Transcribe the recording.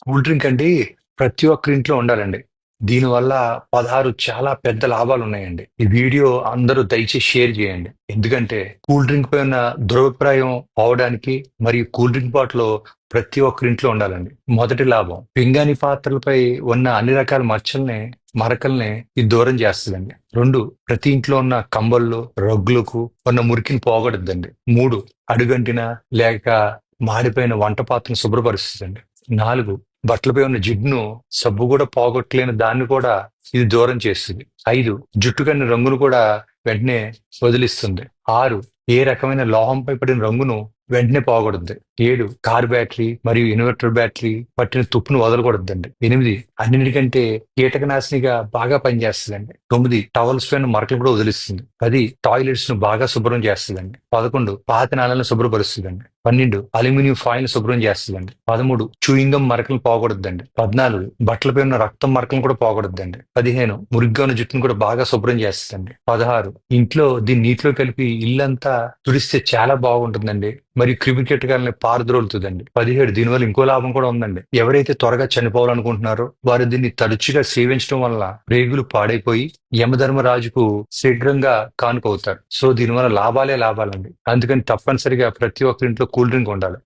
Cool drink అండి ప్రతి ఒక్కరి ఇంట్లో ఉండాలండి. దీనివల్ల 16 చాలా పెద్ద లాభాలున్నాయండి. ఈ వీడియో అందరూ దయచేసి షేర్ చేయండి. ఎందుకంటే కూల్ డ్రింక్ పై ఉన్న దురభిప్రాయం పోవడానికి మరియు కూల్ డ్రింక్ బాటిల్ ప్రతి ఒక్కరి ఇంట్లో ఉండాలండి. మొదటి లాభం పింగాణి పాత్రలపై ఉన్న అన్ని రకాల మరకల్ని ఇది దూరం చేస్తుందండి. 2, ప్రతి ఇంట్లో ఉన్న కంబళ్ళు, రగ్గులకు ఉన్న మురికిని పోగొడుద్దండి. 3, అడుగంటిన లేక మాడిపోయిన వంట పాత్రను శుభ్రపరుస్తుందండి. 4, బట్టలపై ఉన్న జిడ్డును సబ్బు కూడా పోగొట్టలేని దాన్ని కూడా ఇది దూరం చేస్తుంది. 5, జుట్టు కన్ని రంగును కూడా వెంటనే వదిలిస్తుంది. 6, ఏ రకమైన లోహంపై పడిన రంగును వెంటనే పోగొడుద్ది. 7, కార్ బ్యాటరీ మరియు ఇన్వర్టర్ బ్యాటరీ పట్టిన తుప్పును వదలకూడదండి. 8, అన్నిటికంటే కీటకనాశినిగా బాగా పనిచేస్తుందండి. 9, టవల్స్ పైన మరకలు కూడా వదిలిస్తుంది. 10, టాయిలెట్స్ ను బాగా శుభ్రం చేస్తుందండి. 11, పాత నాళాలను శుభ్రపరుస్తుందండి. 12, అల్యూమినియం ఫాయిల్ శుభ్రం చేస్తుందండి. 13, చూయింగం మరకలను పోగొడుద్దండి. 14, బట్టలపై ఉన్న రక్తం మరకలను కూడా పోగొడుద్దండి. 15, మురిగ్గా ఉన్న జుట్టును కూడా బాగా శుభ్రం చేస్తుందండి. 16, ఇంట్లో దీన్ని నీటిలో కలిపి ఇల్లంతా తుడిస్తే చాలా బాగుంటుందండి. మరియు క్రిమి కీటకాలని పారద్రోలుతుందండి. 17, దీనివల్ల ఇంకో లాభం కూడా ఉందండి. ఎవరైతే త్వరగా చనిపోవాలనుకుంటున్నారో వారు దీన్ని తరచుగా సేవించడం వల్ల రేగులు పాడైపోయి యమధర్మరాజుకు శీఘ్రంగా కానుకవుతారు. సో దీనివల్ల లాభాలే లాభాలండి. అందుకని తప్పనిసరిగా ప్రతి ఒక్కరి ఇంట్లో కూల్ డ్రింక్ ఉండాలి.